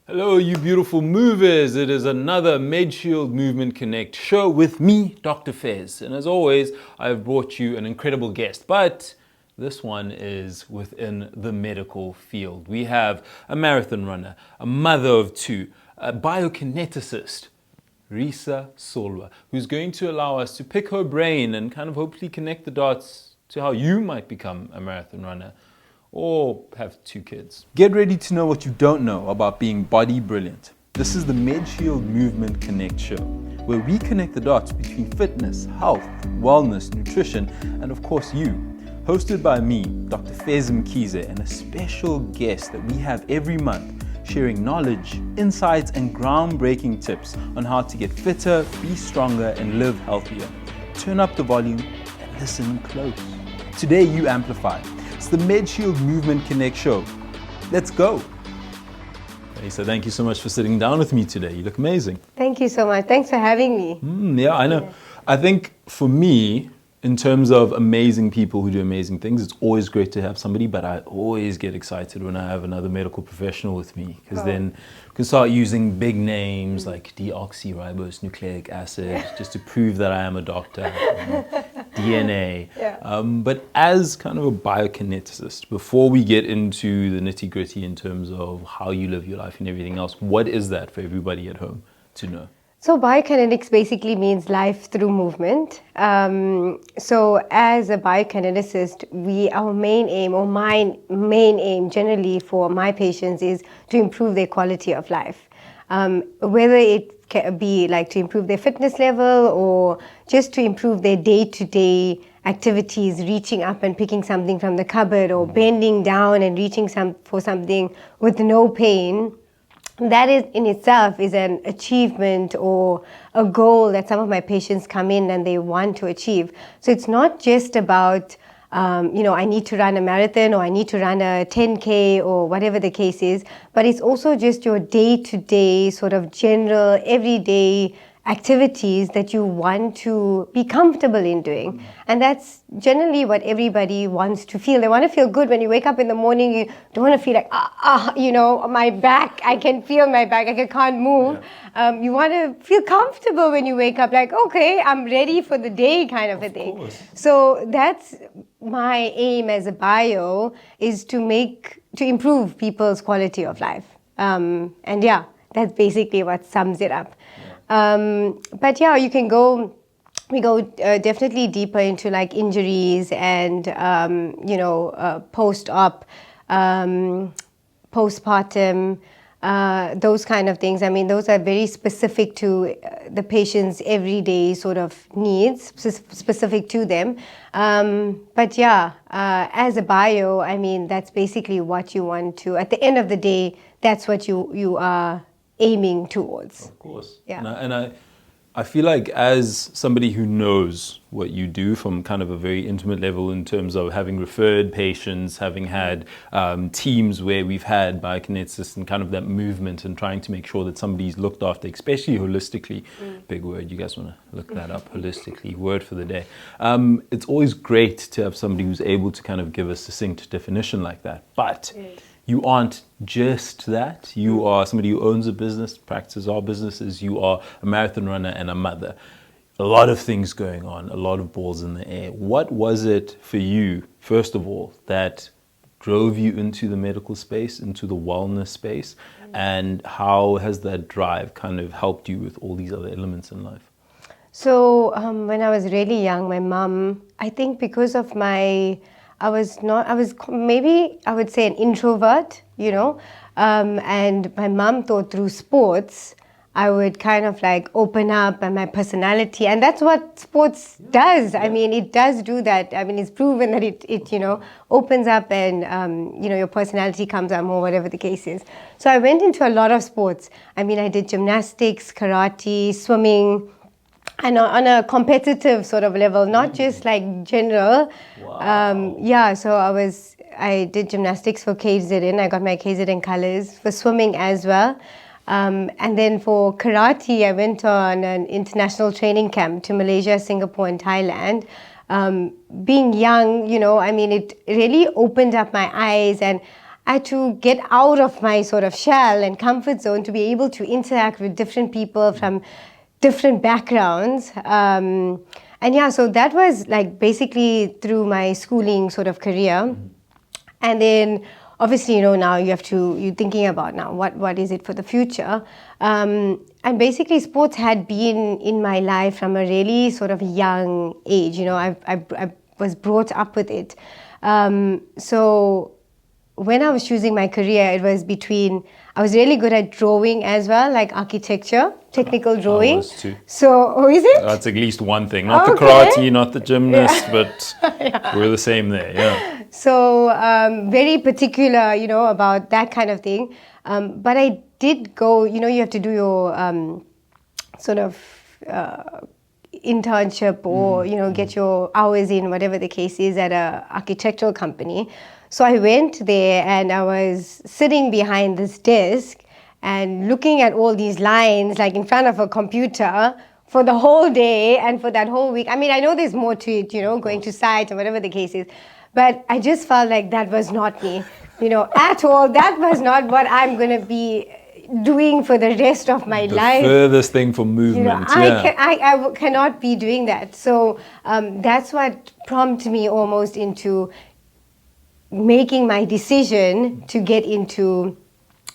Hello, you beautiful movers. It is another Medshield Movement Connect show with me, Dr. Fez. And as always, I've brought you an incredible guest, but this one is within the medical field. We have a marathon runner, a mother of two, a biokineticist, Raeesa Solwa, who's going to allow us to pick her brain and kind of hopefully connect the dots to how you might become a marathon runner or have two kids. Get ready to know what you don't know about being body brilliant. This is the Medshield Movement Connect show, where we connect the dots between fitness, health, wellness, nutrition, and of course you. Hosted by me, Dr. Fez Mkhize, and a special guest that we have every month, sharing knowledge, insights, and groundbreaking tips on how to get fitter, be stronger, and live healthier. Turn up the volume and listen close. Today you amplify. It's the Medshield Movement Connect show. Let's go. Raeesa, thank you so much for sitting down with me today. You look amazing. Thank you so much. Thanks for having me. Yeah, I know. Yeah. I think for me, in terms of amazing people who do amazing things, it's always great to have somebody, but I always get excited when I have another medical professional with me, because then we can start using big names like deoxyribose nucleic acid just to prove that I am a doctor, DNA. Yeah. But as kind of a biokineticist, before we get into the nitty gritty in terms of how you live your life and everything else, what is that for everybody at home to know? So biokinetics basically means life through movement. So as a biokineticist, our main aim, or my main aim generally for my patients, is to improve their quality of life. Whether it can be like to improve their fitness level or just to improve their day-to-day activities, reaching up and picking something from the cupboard or bending down and reaching for something with no pain. That is in itself is an achievement or a goal that some of my patients come in and they want to achieve. So it's not just about, I need to run a marathon or I need to run a 10K or whatever the case is, but it's also just your day-to-day sort of general everyday activities that you want to be comfortable in doing. And that's generally what everybody wants to feel. They want to feel good when you wake up in the morning. You don't want to feel like, my back, I can feel my back, I can't move. Yeah. You want to feel comfortable when you wake up, like, okay, I'm ready for the day kind of a thing. Course. So that's my aim as a bio, is to improve people's quality of life. That's basically what sums it up. But yeah, we go definitely deeper into like injuries and, post-op, postpartum, those kind of things. I mean, those are very specific to the patient's everyday sort of needs, specific to them. As a bio, I mean, that's basically what you want to, at the end of the day, that's what you are aiming towards. Of course. Yeah. And I feel like as somebody who knows what you do from kind of a very intimate level in terms of having referred patients, having had teams where we've had biokineticists and kind of that movement and trying to make sure that somebody's looked after, especially holistically. Big word, you guys want to look that up, holistically, word for the day. It's always great to have somebody who's able to kind of give a succinct definition like that. But you aren't just that. You are somebody who owns a business, practices our businesses. You are a marathon runner and a mother. A lot of things going on, a lot of balls in the air. What was it for you, first of all, that drove you into the medical space, into the wellness space? And how has that drive kind of helped you with all these other elements in life? So when I was really young, my mom, I think because of I was maybe I would say an introvert, and my mom thought through sports, I would kind of like open up and my personality, and that's what sports does. I mean, it does do that. I mean, it's proven that it opens up and, your personality comes out more, whatever the case is. So I went into a lot of sports. I mean, I did gymnastics, karate, swimming, and on a competitive sort of level, not just like general. Wow. So I did gymnastics for KZN. I got my KZN colors, for swimming as well. And then for karate, I went on an international training camp to Malaysia, Singapore, and Thailand. Being young, it really opened up my eyes, and I had to get out of my sort of shell and comfort zone to be able to interact with different people from different backgrounds. And yeah, so that was like basically through my schooling sort of career. And then obviously, now you're thinking about now what is it for the future. And basically sports had been in my life from a really sort of young age. I was brought up with it. So when I was choosing my career, it was between, I was really good at drawing as well, like architecture, technical drawing. I was too. So, is it? That's at least one thing. Not the karate, not the gymnast, but we're the same there, yeah. So, very particular, about that kind of thing. But I did go, you have to do your sort of internship or, get your hours in, whatever the case is, at a architectural company. So I went there and I was sitting behind this desk and looking at all these lines like in front of a computer for the whole day and for that whole week. I mean, I know there's more to it, going to site or whatever the case is, but I just felt like that was not me, at all. That was not what I'm going to be doing for the rest of my life. The furthest thing for movement. I cannot be doing that. So that's what prompted me almost into making my decision to get into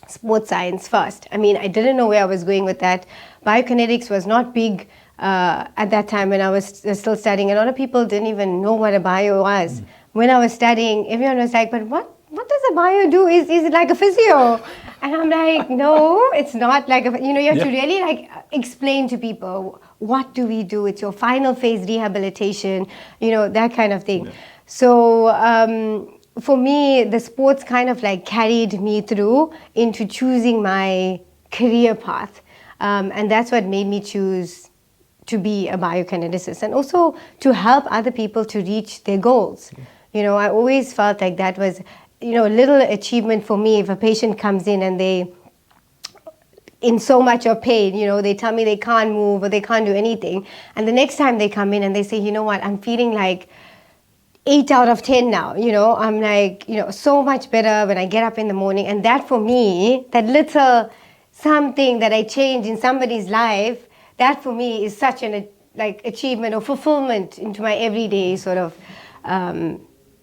sports science first. I mean, I didn't know where I was going with that. Biokinetics was not big at that time when I was still studying. A lot of people didn't even know what a bio was. When I was studying, everyone was like, but what does a bio do? Is it like a physio? And I'm like, no, it's not like a, you have to really like explain to people, what do we do? It's your final phase rehabilitation, that kind of thing. Yeah. So, for me, the sports kind of like carried me through into choosing my career path. And that's what made me choose to be a biokineticist and also to help other people to reach their goals. I always felt like that was, a little achievement for me if a patient comes in and they in so much of pain, they tell me they can't move or they can't do anything. And the next time they come in and they say, you know what, I'm feeling like 8 out of 10 now, I'm like, so much better when I get up in the morning. And that for me, that little something that I change in somebody's life, that for me is such an achievement or fulfillment into my everyday sort of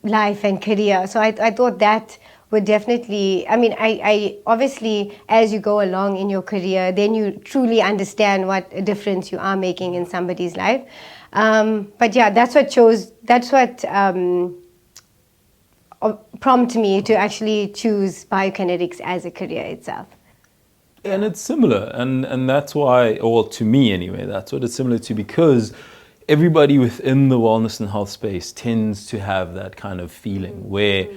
life and career. So I thought that would definitely, I obviously, as you go along in your career, then you truly understand what a difference you are making in somebody's life. But yeah, that's what prompted me to actually choose biokinetics as a career itself. And it's similar, and that's why, or to me anyway, that's what it's similar to, because everybody within the wellness and health space tends to have that kind of feeling where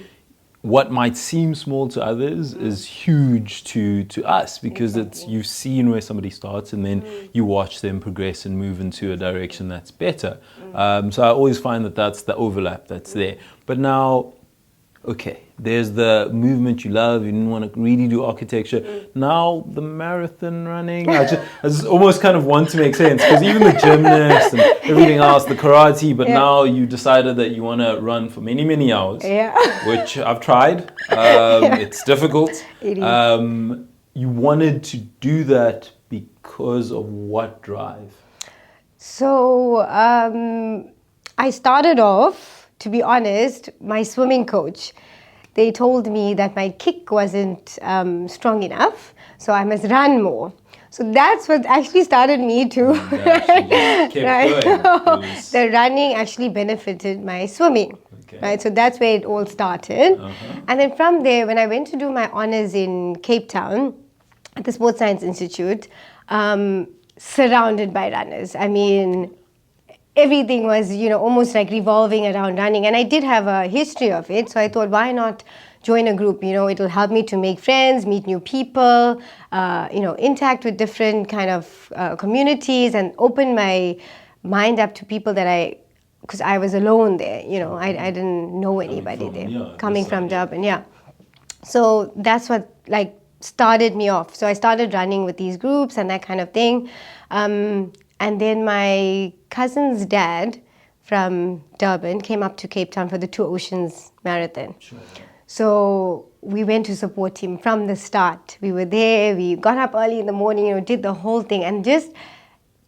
what might seem small to others is huge to us, because it's, you've seen where somebody starts and then you watch them progress and move into a direction that's better. So I always find that that's the overlap that's there. But now, okay, there's the movement you love, you didn't want to really do architecture. Now the marathon running, I just almost kind of want to make sense, because even the gymnast and everything else, the karate, but now you decided that you want to run for many, many hours, which I've tried. It's difficult. It is. You wanted to do that because of what drive? So I started off, to be honest, my swimming coach, they told me that my kick wasn't strong enough, so I must run more. So that's what actually started me to. The running actually benefited my swimming. Okay. Right, so that's where it all started. And then from there, when I went to do my honors in Cape Town at the Sports Science Institute, surrounded by runners. I mean, everything was, almost like revolving around running. And I did have a history of it. So I thought, why not join a group? It'll help me to make friends, meet new people, interact with different kind of communities and open my mind up to people that because I was alone there, I didn't know anybody there. Coming from Durban, So that's what started me off. So I started running with these groups and that kind of thing. And then my cousin's dad from Durban came up to Cape Town for the Two Oceans Marathon. Sure. So we went to support him from the start. We were there, we got up early in the morning, did the whole thing, and just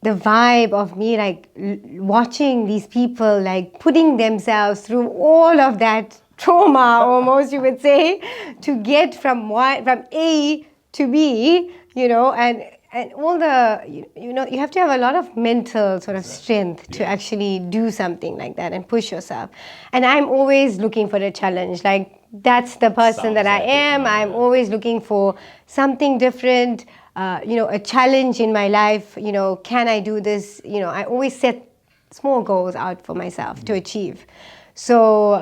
the vibe of me like watching these people like putting themselves through all of that trauma, almost you would say, to get from A to B, and all the, you have to have a lot of mental sort of strength to actually do something like that and push yourself. And I'm always looking for the challenge. Like, that's the person that I am. I'm always looking for something different, a challenge in my life. Can I do this? I always set small goals out for myself to achieve. So,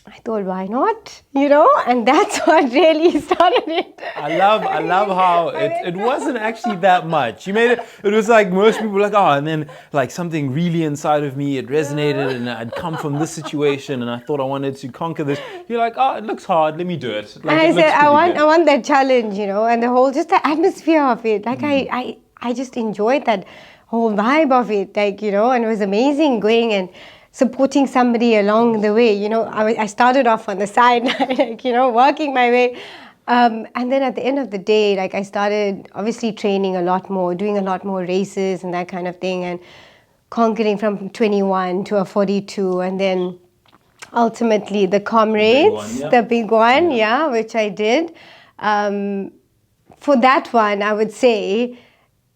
I thought, why not? And that's what really started it. I love how it wasn't actually that much. You made it was like most people were like, oh, and then like something really inside of me, it resonated, and I'd come from this situation and I thought I wanted to conquer this. You're like, oh, it looks hard, let me do it. Like, I said, I want that challenge, and the whole, just the atmosphere of it. Like, I just enjoyed that whole vibe of it, like, and it was amazing going and supporting somebody along the way. I started off on the side, like, working my way. And then at the end of the day, like, I started obviously training a lot more, doing a lot more races and that kind of thing, and conquering from 21 to a 42. And then ultimately the comrades, the big one, which I did. For that one, I would say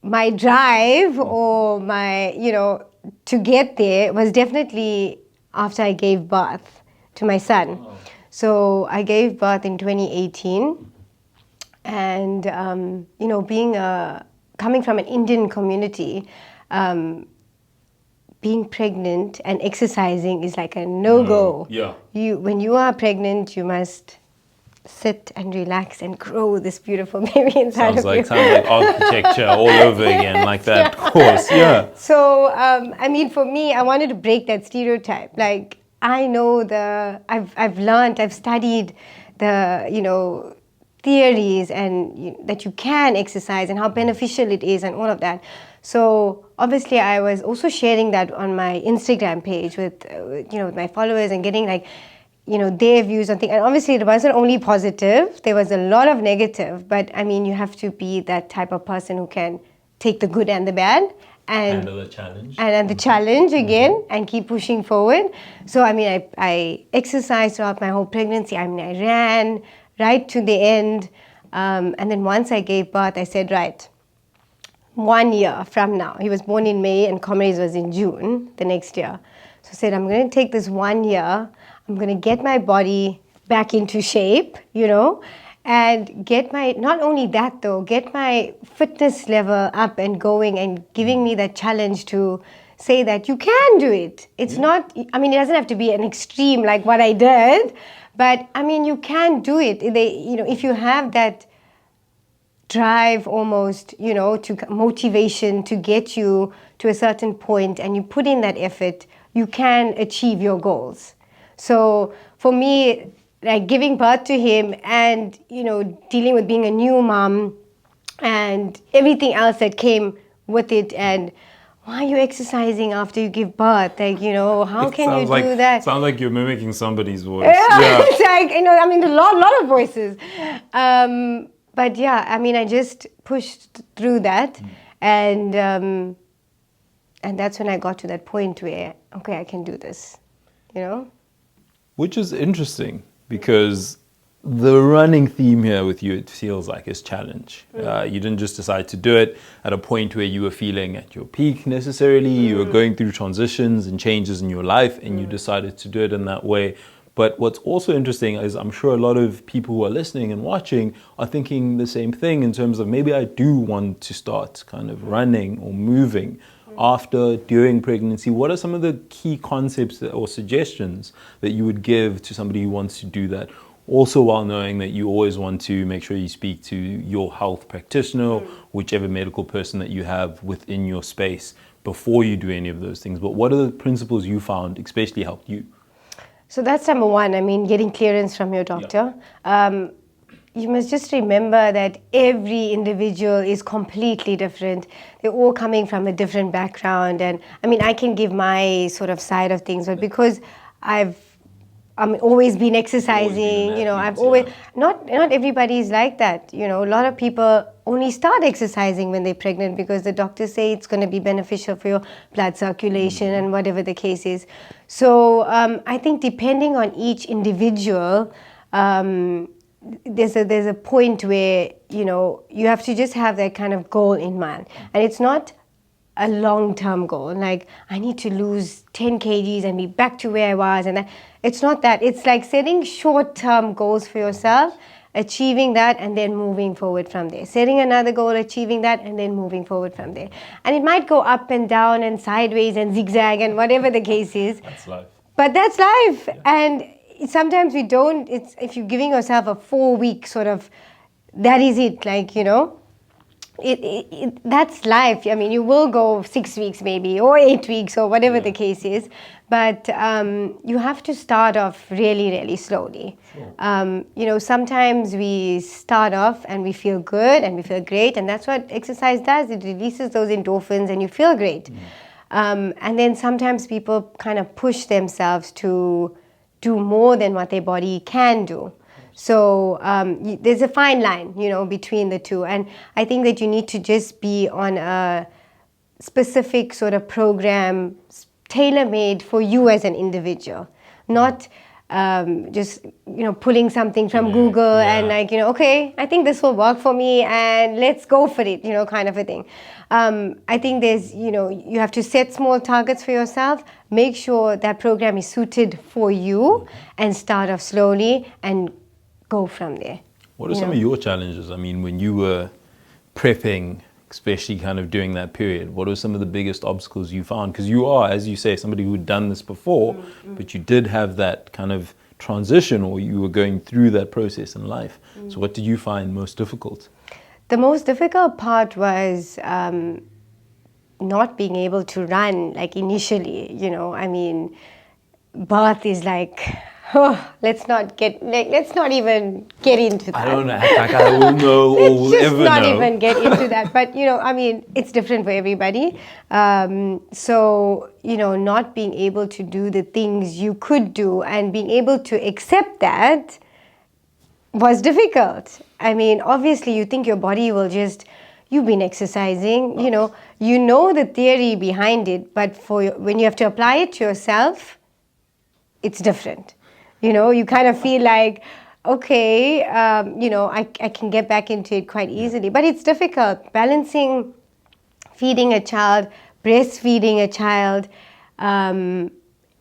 my drive or my, to get there was definitely after I gave birth to my son. Oh. So I gave birth in 2018, and coming from an Indian community, being pregnant and exercising is like a no-go. Yeah. When you are pregnant, you must sit and relax and grow this beautiful baby inside of you. Sounds like architecture all over again, like that course, yeah. So, for me, I wanted to break that stereotype. Like, I know I've learned, I've studied the, theories and that you can exercise and how beneficial it is and all of that. So, obviously, I was also sharing that on my Instagram page with, with my followers and getting like, their views on things. And obviously it wasn't only positive, there was a lot of negative, but you have to be that type of person who can take the good and the bad and handle the challenge. And the challenge again and keep pushing forward. So I exercised throughout my whole pregnancy. I ran right to the end. And then once I gave birth, I said, right, 1 year from now. He was born in May and Comrades was in June the next year. So I said, I'm going to take this 1 year. I'm going to get my body back into shape, and get not only that though, get my fitness level up and going and giving me that challenge to say that you can do it. It's not, it doesn't have to be an extreme like what I did, but you can do it. If you have that drive almost, to motivation to get you to a certain point and you put in that effort, you can achieve your goals. So for me, like giving birth to him and, dealing with being a new mom and everything else that came with it, and why are you exercising after you give birth? Like, how can you do that? Sounds like you're mimicking somebody's voice. Yeah. It's like, a lot of voices. But yeah, I just pushed through that. And that's when I got to that point where, okay, I can do this, Which is interesting because the running theme here with you, it feels like, is challenge. You didn't just decide to do it at a point where you were feeling at your peak necessarily. You were going through transitions and changes in your life and you decided to do it in that way. But what's also interesting is I'm sure a lot of people who are listening and watching are thinking the same thing in terms of maybe I do want to start kind of running or moving after, during pregnancy. What are some of the key concepts or suggestions that you would give to somebody who wants to do that? Also, while knowing that you always want to make sure you speak to your health practitioner, whichever medical person that you have within your space before you do any of those things. But what are the principles you found especially helped you? So that's number one. Getting clearance from your doctor. Yeah. You must just remember that every individual is completely different. They're all coming from a different background. And I can give my sort of side of things, but because I've always been exercising. Always been an I've athlete, always yeah. not everybody's like that. A lot of people only start exercising when they're pregnant because the doctors say it's going to be beneficial for your blood circulation and whatever the case is. So I think depending on each individual, there's a point where you have to just have that kind of goal in mind, and it's not a long-term goal like I need to lose 10 kgs and be back to where I was, and it's not that. It's like setting short-term goals for yourself, achieving that, and then moving forward from there, setting another goal, achieving that, and then moving forward from there. And it might go up and down and sideways and zigzag and whatever the case is. That's life. But that's life. And sometimes we don't, it's if you're giving yourself a 4-week sort of, that is it, like, that's life. I mean, you will go 6 weeks maybe, or 8 weeks, or whatever the case is. But you have to start off really, really slowly. Sure. Sometimes we start off and we feel good and we feel great, and that's what exercise does. It releases those endorphins and you feel great. And then sometimes people kind of push themselves to do more than what their body can do. So there's a fine line, between the two. And I think that you need to just be on a specific sort of program tailor-made for you as an individual, not just, pulling something from Google and like, okay, I think this will work for me and let's go for it, kind of a thing. I think there's, you have to set small targets for yourself, make sure that program is suited for you, and start off slowly and go from there. What are some of your challenges? I mean, when you were prepping, especially kind of during that period, what were some of the biggest obstacles you found? Because you are, as you say, somebody who'd done this before, but you did have that kind of transition, or you were going through that process in life. So what did you find most difficult? The most difficult part was not being able to run, like initially, I mean, birth is like, let's not even get into that. I don't act like I will know or will ever know. Let's just not even get into that. But, I mean, it's different for everybody. So, not being able to do the things you could do and being able to accept that was difficult. I mean, obviously, you think your body will just, you've been exercising, you know the theory behind it, but when you have to apply it to yourself, it's different. You kind of feel like, okay, I can get back into it quite easily. But it's difficult balancing feeding a child, breastfeeding a child, and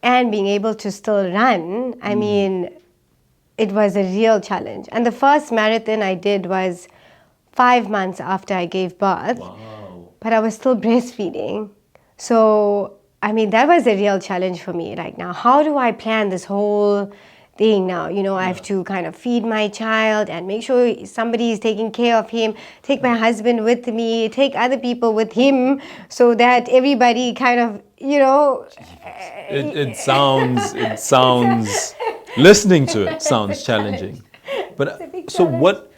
being able to still run. I mean, it was a real challenge. And the first marathon I did was 5 months after I gave birth. Wow. But I was still breastfeeding. So, I mean, that was a real challenge for me. Like, now, how do I plan this whole thing now? I have to kind of feed my child and make sure somebody is taking care of him, take my husband with me, take other people with him, so that everybody kind of, It sounds, listening to it sounds challenging. But so what,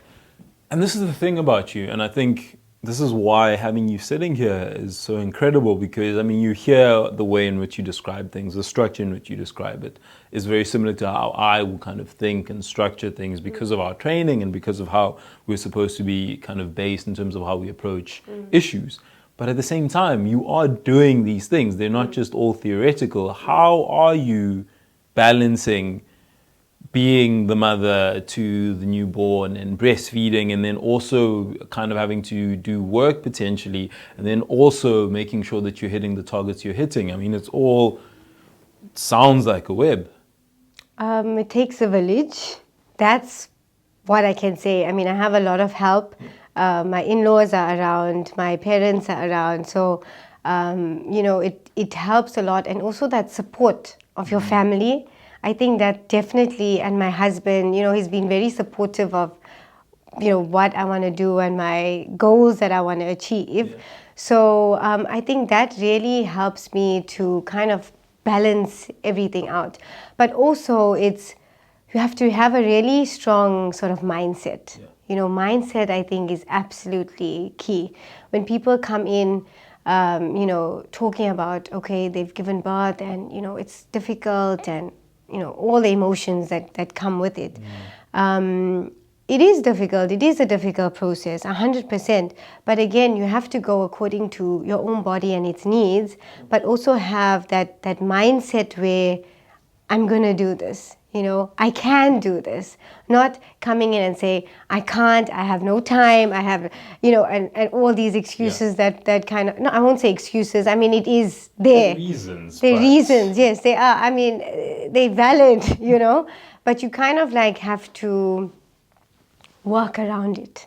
and this is the thing about you, and I think this is why having you sitting here is so incredible, because I mean, you hear the way in which you describe things, the structure in which you describe it is very similar to how I will kind of think and structure things because of our training and because of how we're supposed to be kind of based in terms of how we approach issues. But at the same time, you are doing these things. They're not just all theoretical. How are you balancing being the mother to the newborn and breastfeeding, and then also kind of having to do work potentially, and then also making sure that you're hitting the targets you're hitting? I mean, it sounds like a web. It takes a village. That's what I can say. I mean, I have a lot of help. My in-laws are around, my parents are around. So, it helps a lot. And also that support of your family. I think that definitely, and my husband, he's been very supportive of, what I want to do and my goals that I want to achieve. Yeah. So I think that really helps me to kind of balance everything out. But also you have to have a really strong sort of mindset. Yeah. Mindset, I think, is absolutely key. When people come in, talking about, okay, they've given birth and, it's difficult and all the emotions that come with it. It is difficult. It is a difficult process, 100%. But again, you have to go according to your own body and its needs, but also have that mindset where I'm going to do this. I can do this. Not coming in and say, I can't, I have no time, I have, and all these excuses that kind of, no, I won't say excuses. I mean, it is there. The reasons. The reasons, yes, they are. I mean, they're valid, but you kind of like have to work around it.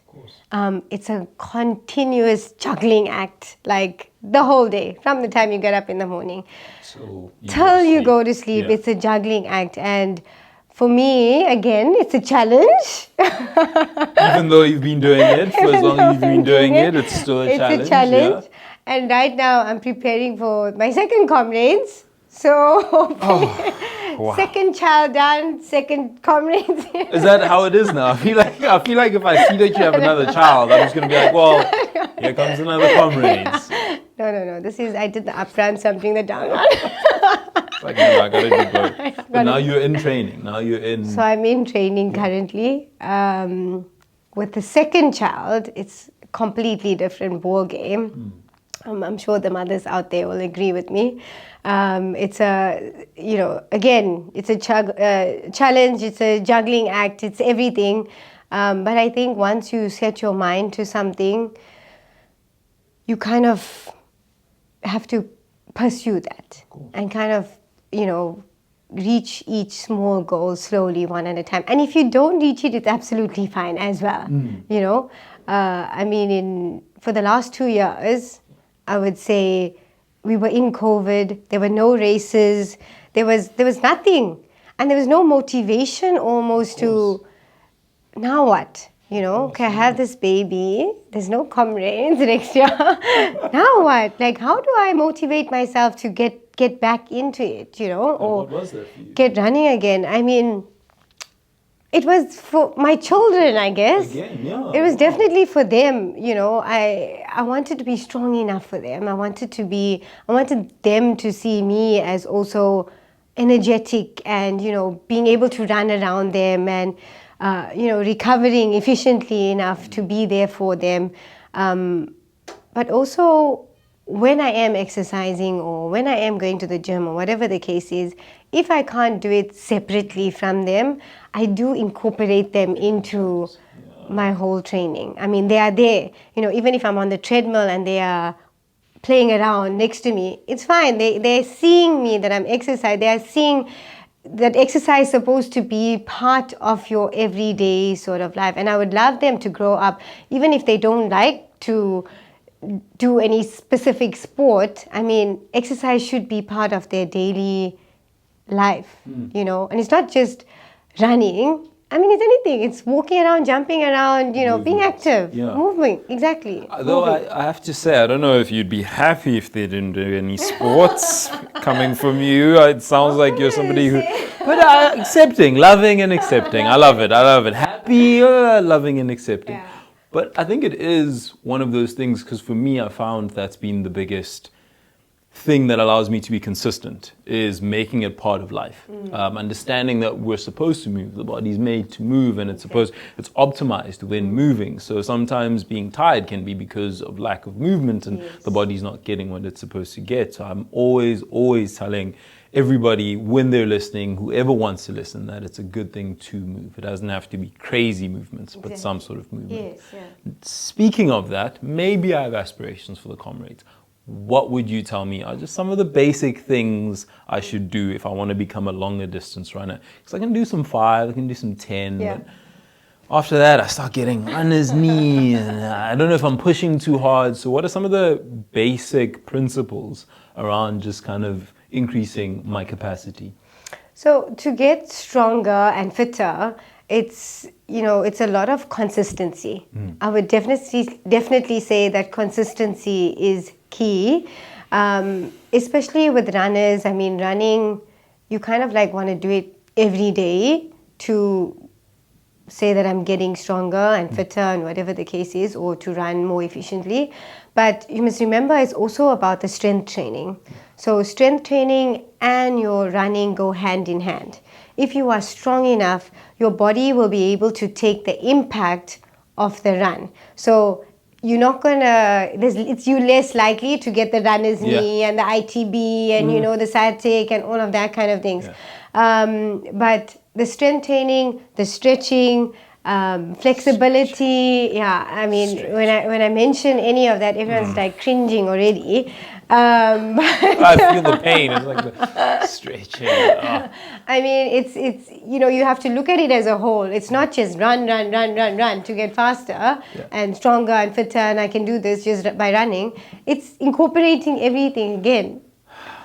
It's a continuous juggling act, like the whole day, from the time you get up in the morning till you go to sleep. It's a juggling act, and for me, again, it's a challenge. Even though you've been doing it for as long as you've been doing it, it's still a challenge. It's a challenge, and right now I'm preparing for my second comrades. So, wow. Second child done, second comrades. Is that how it is now? I feel like if I see that you have another child, I'm just going to be like, well, here comes another comrades. No. I did the up run, so I'm doing the down run. It's like, no, I got to do both. But now you're in training. So I'm in training currently. With the second child, it's a completely different ball game. I'm sure the mothers out there will agree with me. It's again, it's a challenge, it's a juggling act, it's everything. But I think once you set your mind to something, you kind of have to pursue that and kind of, reach each small goal slowly, one at a time. And if you don't reach it, it's absolutely fine as well. I mean, for the last 2 years, I would say we were in COVID. There were no races. There was nothing, and there was no motivation almost to. Now what? Okay, I have this baby. There's no comrades next year. Now what? Like, how do I motivate myself to get back into it? Or what was that for you? Get running again. I mean, it was for my children, I guess. Again, yeah. It was definitely for them. I wanted to be strong enough for them. I wanted them to see me as also energetic and, being able to run around them and, recovering efficiently enough to be there for them. But also, when I am exercising or when I am going to the gym or whatever the case is, if I can't do it separately from them, I do incorporate them into my whole training. I mean, they are there. Even if I'm on the treadmill and they are playing around next to me, it's fine. They're seeing me that I'm exercising. They are seeing that exercise is supposed to be part of your everyday sort of life. And I would love them to grow up, even if they don't like to do any specific sport. I mean, exercise should be part of their daily life, and it's not just running. I mean, it's anything. It's walking around, jumping around, being active, moving. Exactly. Though I have to say, I don't know if you'd be happy if they didn't do any sports coming from you. It sounds like you're somebody who... But accepting, loving and accepting. I love it. Happy, loving and accepting. Yeah. But I think it is one of those things, because for me, I found that's been the biggest thing that allows me to be consistent, is making it part of life. Understanding that we're supposed to move, the body's made to move, and it's optimized when moving. So sometimes being tired can be because of lack of movement and the body's not getting what it's supposed to get. So I'm always telling everybody when they're listening, whoever wants to listen, that it's a good thing to move. It doesn't have to be crazy movements, but some sort of movement. Yes, yeah. Speaking of that, maybe I have aspirations for the comrades. What would you tell me are just some of the basic things I should do if I want to become a longer distance runner? Because I can do some 5, I can do some 10, but after that I start getting runner's knee, and I don't know if I'm pushing too hard. So what are some of the basic principles around just kind of increasing my capacity? So to get stronger and fitter, it's a lot of consistency. I would definitely say that consistency is key, especially with runners. I mean, running, you kind of like want to do it every day to say that I'm getting stronger and fitter and whatever the case is, or to run more efficiently. But you must remember, it's also about the strength training. So strength training and your running go hand in hand. if you are strong enough, your body will be able to take the impact of the run. So you're not gonna, it's you less likely to get the runner's knee and the ITB and you know, the sciatic and all of that kind of things. But the strength training, the stretching, flexibility, I mean, when I mention any of that, everyone's like cringing already. I feel the pain. It's like the stretching. I mean, it's you know, you have to look at it as a whole. It's not just run to get faster and stronger and fitter, and I can do this just by running. It's incorporating everything again.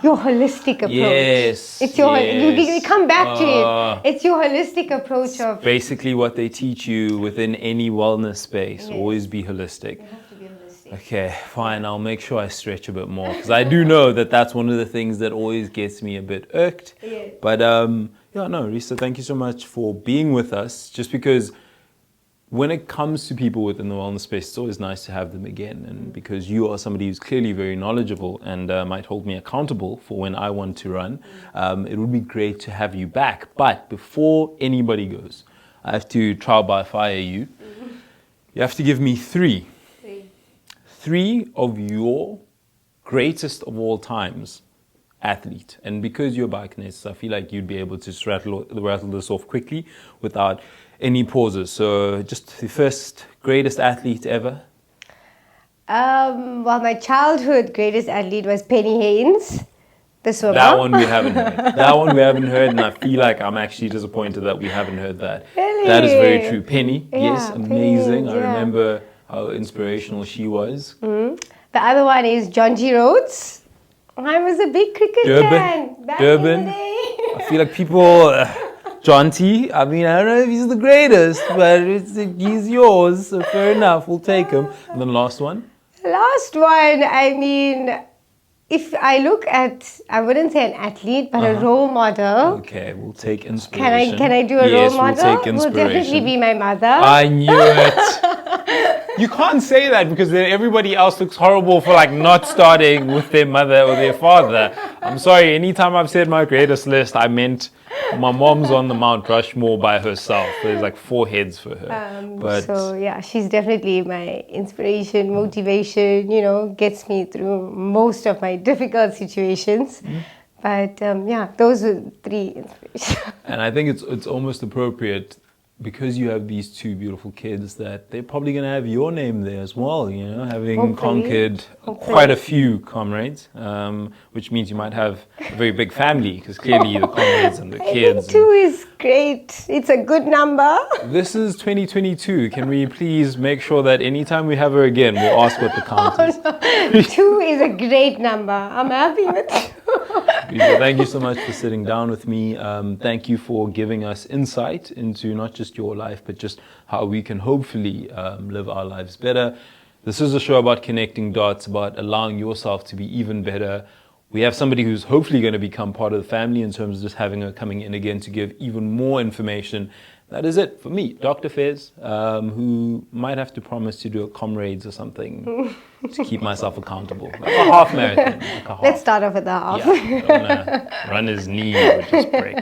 Your holistic approach. Yes. It's your you come back to it. It's your holistic approach of basically what they teach you within any wellness space. Always be holistic. You have to be holistic. Okay, fine. I'll make sure I stretch a bit more because I do know that that's one of the things that always gets me a bit irked. Yes. But Raeesa, thank you so much for being with us. Just because when it comes to people within the wellness space, it's always nice to have them again. And because you are somebody who's clearly very knowledgeable and might hold me accountable for when I want to run, it would be great to have you back. But before anybody goes, I have to trial by fire you. You have to give me three of your greatest of all times athlete. And because you're a biokinetist, I feel like you'd be able to just rattle this off quickly without any pauses. So just the first greatest athlete ever. Well, my childhood greatest athlete was Penny Haynes, the swimmer. That one we haven't heard. And I feel like I'm actually disappointed that we haven't heard that. Really? That is very true. Penny, yes, Penny amazing. Haynes, I remember how inspirational she was. The other one is John G. Rhodes. I was a big cricket fan back in the day. I feel like people... John T, I mean, I don't know if he's the greatest, but he's yours, so fair enough, we'll take him. And then last one? Last one, I mean, if I look at, I wouldn't say an athlete, but a role model. Okay, we'll take inspiration. Can I do a role model? Yes, we'll take inspiration. Will definitely be my mother. I knew it. You can't say that because then everybody else looks horrible for like not starting with their mother or their father. I'm sorry, anytime I've said my greatest list, I meant my mom's on the Mount Rushmore by herself. There's like 4 heads for her. So yeah, she's definitely my inspiration, motivation, you know, gets me through most of my difficult situations. But those are 3 inspirations. And I think it's almost appropriate because you have these 2 beautiful kids that they're probably going to have your name there as well, you know, having conquered quite a few comrades, which means you might have a very big family because clearly the comrades and the kids. 2 is great. It's a good number. This is 2022. Can we please make sure that anytime we have her again, we'll ask what the count is? No. 2 is a great number. I'm happy with 2. Thank you so much for sitting down with me. Thank you for giving us insight into not just your life, but just how we can hopefully live our lives better. This is a show about connecting dots, about allowing yourself to be even better. We have somebody who's hopefully going to become part of the family in terms of just having her coming in again to give even more information. That is it for me, Dr. Fez, who might have to promise to do a comrades or something to keep myself accountable. Like a half marathon. Like a half. Let's start off with the half. Yeah, I don't want to run his knee or just break.